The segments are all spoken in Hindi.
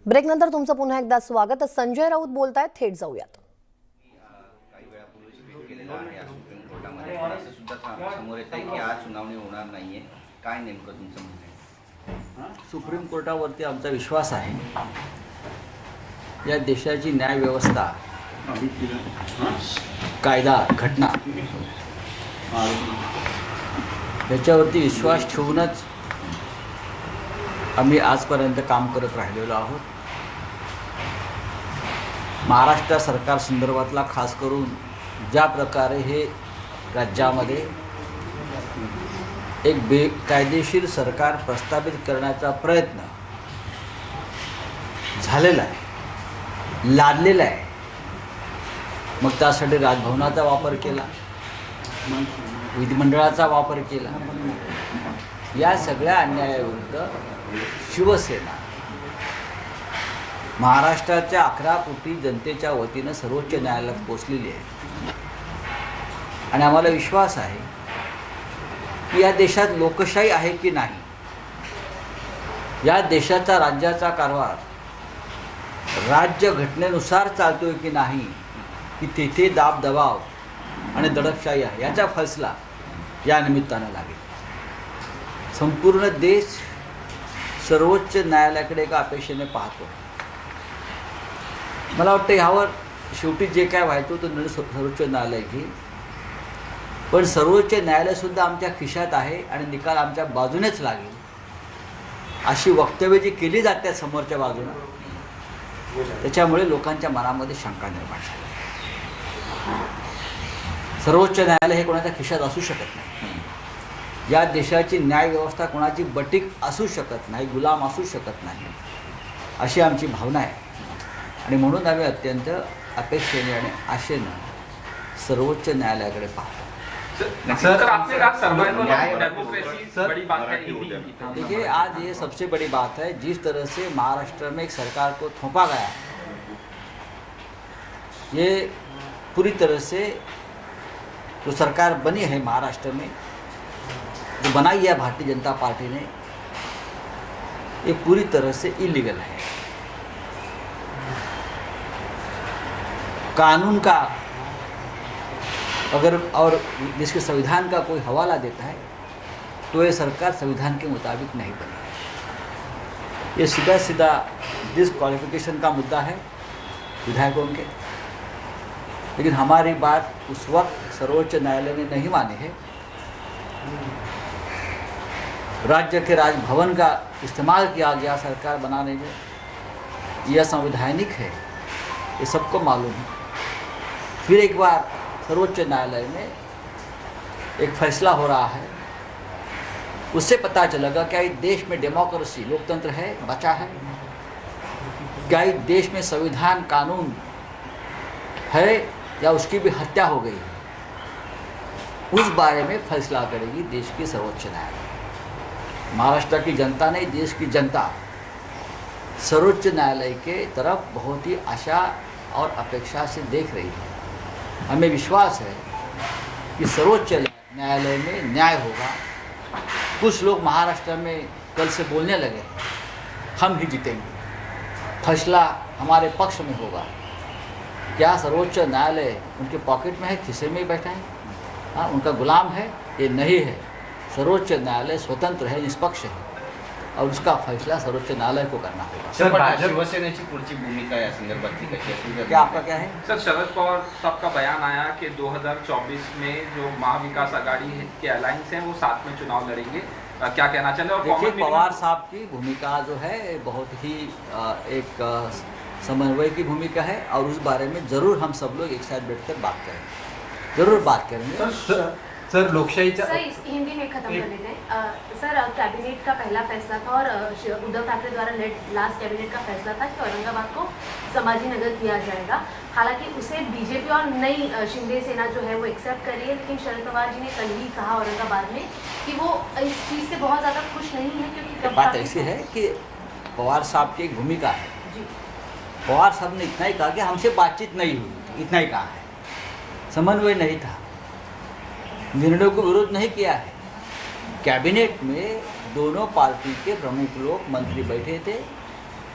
ब्रेकनंतर तुमचं पुन्हा एकदा स्वागत. संजय राऊत बोलतायत, थेट जाऊयात. काही वेळापूर्वी केलेला आहे सुप्रीम कोर्टामध्ये असं सुद्धा समोर येत आहे की आज सुनावणी होणार नाहीये. काय नेमकं तुमचं म्हणणं आहे? सुप्रीम कोर्टावरती आमचा विश्वास आहे. या देशाची न्याय व्यवस्था, कायदा, घटना याच्यावरती विश्वास ठेवूनच आम्ही आजपर्यंत काम करत राहिलेलो आहोत. महाराष्ट्र सरकार संदर्भातला खास करून ज्या प्रकारे हे राज्यामध्ये एक बेकायदेशीर सरकार प्रस्थापित करण्याचा प्रयत्न झालेला आहे, लादलेला आहे. मग त्यासाठी राजभवनाचा वापर केला, विधिमंडळाचा वापर केला. या सगळ्या अन्यायाविरुद्ध शिवसेना महाराष्ट्राच्या 11 कोटी जनतेच्या वतीनं सर्वोच्च न्यायालयात पोचलेली आहे. आणि आम्हाला विश्वास आहे की या देशात लोकशाही आहे की नाही, या देशाचा राज्याचा कारभार राज्य घटनेनुसार चालतोय की नाही, की तेथे दाब दबाव आणि दडपशाही आहे, याचा फैसला या निमित्तानं लागेल. संपूर्ण देश सर्वोच्च न्यायालयाकडे एका अपेक्षेने पाहतो. मला वाटतं ह्यावर शेवटी जे काय व्हायचं तो निर्णय सर्वोच्च न्यायालय घेईल. पण सर्वोच्च न्यायालयसुद्धा आमच्या खिशात आहे आणि निकाल आमच्या बाजूनेच लागेल अशी वक्तव्य जी केली जातात समोरच्या बाजूनं, त्याच्यामुळे लोकांच्या मनामध्ये शंका निर्माण झाली. सर्वोच्च न्यायालय हे कोणाच्या खिशात असू शकत नाही. या देशाची न्याय व्यवस्था कोणाची बटीक असू शकत नाही, गुलाम असू शकत नाही, अशी आमची भावना आहे. आणि म्हणून आम्ही अत्यंत अपेक्षेने आणि आशेनं सर्वोच्च न्यायालयाकडे पाहतो. सर आपने कहा सर्वाइवल ऑफ डेमोक्रेसी बड़ी बात है. देखिए, आज ये सबसे बड़ी बात है, जिस तरह से महाराष्ट्र में एक सरकार को थोपा गया, ये पूरी तरह से जो सरकार बनी है महाराष्ट्र में, जो बनाई है भारतीय जनता पार्टी ने, ये पूरी तरह से इलीगल है. कानून का अगर और देश के संविधान का कोई हवाला देता है तो ये सरकार संविधान के मुताबिक नहीं बनी है. ये सीधा सीधा डिसक्वालिफिकेशन का मुद्दा है विधायकों के. लेकिन हमारी बात उस वक्त सर्वोच्च न्यायालय ने नहीं मानी है. राज्य के राजभवन का इस्तेमाल किया गया सरकार बनाने में, यह संवैधानिक है, ये सबको मालूम है. फिर एक बार सर्वोच्च न्यायालय में एक फैसला हो रहा है, उससे पता चलेगा क्या इस देश में डेमोक्रेसी, लोकतंत्र है, बचा है, क्या इस देश में संविधान कानून है या उसकी भी हत्या हो गई है. उस बारे में फैसला करेगी देश की सर्वोच्च न्यायालय. महाराष्ट्र की जनता नहीं, देश की जनता सर्वोच्च न्यायालय के तरफ बहुत ही आशा और अपेक्षा से देख रही है. हमें विश्वास है कि सर्वोच्च न्यायालय में न्याय होगा. कुछ लोग महाराष्ट्र में कल से बोलने लगे हम ही जीतेंगे, फैसला हमारे पक्ष में होगा. क्या सर्वोच्च न्यायालय उनके पॉकेट में है, खिसे में ही बैठा है? हाँ, उनका गुलाम है? ये नहीं है. सर्वोच्च न्यायालय स्वतंत्र है, निष्पक्ष है और उसका फैसला सर्वोच्च न्यायालय को करना होगा. सर, शिवसेनेची पुढची भूमिका या संदर्भातली कशी असेल? क्या आपका क्या है? सर, शरद पवार साहब का बयान आया कि 2024 में जो महाविकास आघाड़ी के अलायंस हैं वो साथ में चुनाव लड़ेंगे. क्या कहना चाहते हैं? और देखिए, पवार साहब की भूमिका जो है बहुत ही एक समन्वय की भूमिका है और उस बारे में ज़रूर हम सब लोग एक साथ बैठकर बात करेंगे, ज़रूर बात करेंगे. सर लोकशाहीचा सर हिंदी में खत्म कर लेते हैं. सर, कैबिनेट का पहला फैसला था और उद्धव ठाकरे द्वारा लास्ट कैबिनेट का फैसला था कि औरंगाबाद को समाजी नगर किया जाएगा. हालांकि उसे बीजेपी और नई शिंदे सेना जो है वो एक्सेप्ट कर रही है, लेकिन शरद पवार जी ने कल ही कहा औरंगाबाद में कि वो इस चीज़ से बहुत ज़्यादा खुश नहीं है, क्योंकि बात ऐसी है कि पवार साहब की एक भूमिका है. पवार साहब ने इतना ही कहा कि हमसे बातचीत नहीं हुई, इतना ही कहा है, समन्वय नहीं था, निर्णय को विरोध नहीं किया है. कैबिनेट में दोनों पार्टी के प्रमुख लोग मंत्री बैठे थे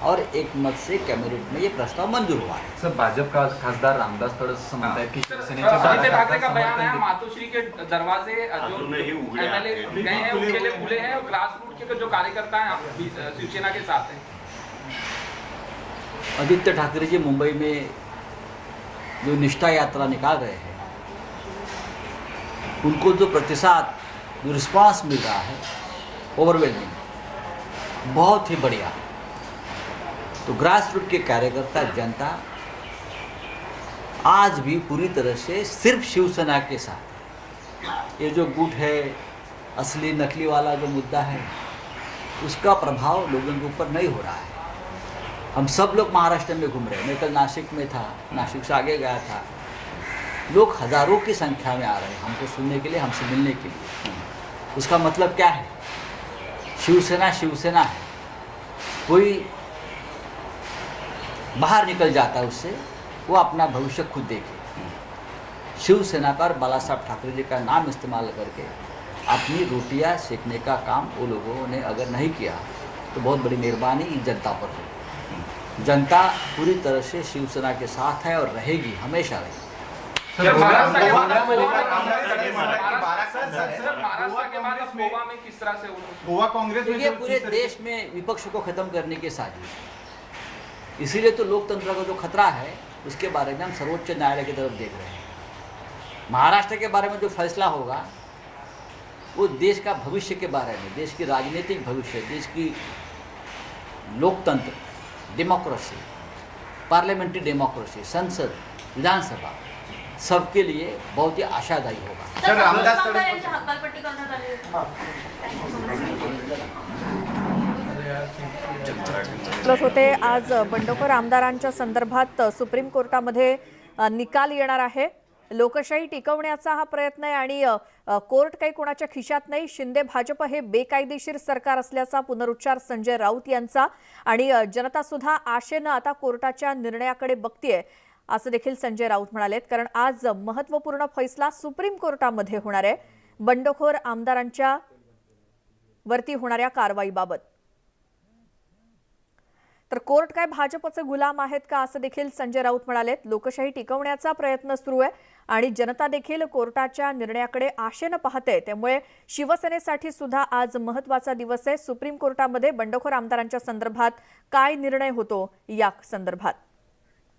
और एक मत से कैबिनेट में ये प्रस्ताव मंजूर हुआ है। सर भाजप का खासदार रामदास तडस असं म्हणतायत की सर, शिवसेनेच्या आदित्य ठाकरे का समर्थन बयान आया, देत- मातोश्री के दरवाजे जो एमएलए गए हैं उनके लिए खुले हैं और ग्रास रूट के जो कार्यकर्ता हैं शिवसेना के साथ हैं। आदित्य ठाकरे जी मुंबई में जो निष्ठा यात्रा निकाल रहे हैं, उनको जो प्रतिसाद, जो रिस्पांस मिल रहा है ओवरवेलमिंग, बहुत ही बढ़िया। तो ग्रास रूट के कार्यकर्ता, जनता आज भी पूरी तरह से सिर्फ शिवसेना के साथ। ये जो गुट है, असली नकली वाला जो मुद्दा है, उसका प्रभाव लोगों के ऊपर नहीं हो रहा है। हम सब लोग महाराष्ट्र में घूम रहे हैं। मैं कल नासिक में था, नासिक से आगे गया था। लोग हज़ारों की संख्या में आ रहे हैं हमको सुनने के लिए, हमसे मिलने के लिए। उसका मतलब क्या है? शिवसेना शिवसेना है। कोई बाहर निकल जाता है उससे, वो अपना भविष्य खुद देखे। शिवसेना पर बाला साहब ठाकरे जी का नाम इस्तेमाल करके अपनी रोटियां सेकने का काम वो लोगों ने अगर नहीं किया तो बहुत बड़ी मेहरबानी इस जनता पर हो। जनता पूरी तरह से शिवसेना के साथ है और रहेगी, हमेशा रहेगी। सर, महाराष्ट्र के बाद गोवा- महाराष्ट्र के बाद अब गोवा में किस तरह से गोवा कांग्रेस में देखिए, जो पूरे जिस देश में विपक्ष को खत्म करने की साजिश है। इसीलिए तो लोकतंत्र का जो खतरा है उसके बारे में हम सर्वोच्च न्यायालय की तरफ देख रहे हैं। महाराष्ट्र के बारे में जो फैसला होगा वो देश का भविष्य के बारे में, देश की राजनीतिक भविष्य, देश की लोकतंत्र, डेमोक्रेसी, पार्लियामेंट्री डेमोक्रेसी, संसद, विधानसभा, सबके लिए बहुत ही आशादायी होगा। सर, रामदास तडस यांची हकालपट्टी करण्यात आली प्लस होते आज बंडखोर आमदारांच्या संदर्भात सुप्रीम कोर्टामध्ये निकाल येणार आहे। लोकशाही टिकवण्याचा हा प्रयत्न आहे आणि कोर्ट काही कोणाच्या खिशात नाही। शिंदे भाजप हे बेकायदेशीर सरकार असल्याचा पुनरुच्चार संजय राऊत यांचा आणि जनता सुद्धा आशेनं आता कोर्टाच्या निर्णयाकडे बघतीये असं देखील संजय राऊत म्हणालेत। कारण आज महत्त्वपूर्ण फैसला सुप्रीम कोर्टामध्ये होणार आहे बंडखोर आमदारांच्या वरती होणाऱ्या कारवाईबाबत। तर कोर्ट काय भाजपचे गुलाम आहेत का असं देखील संजय राऊत म्हणालेत। लोकशाही टिकवण्याचा प्रयत्न सुरू आहे आणि जनता देखील कोर्टाच्या निर्णयाकडे आशेनं पाहते। त्यामुळे शिवसेनेसाठी सुद्धा आज महत्त्वाचा दिवस आहे। सुप्रीम कोर्टामध्ये बंडखोर आमदारांच्या संदर्भात काय निर्णय होतो या संदर्भात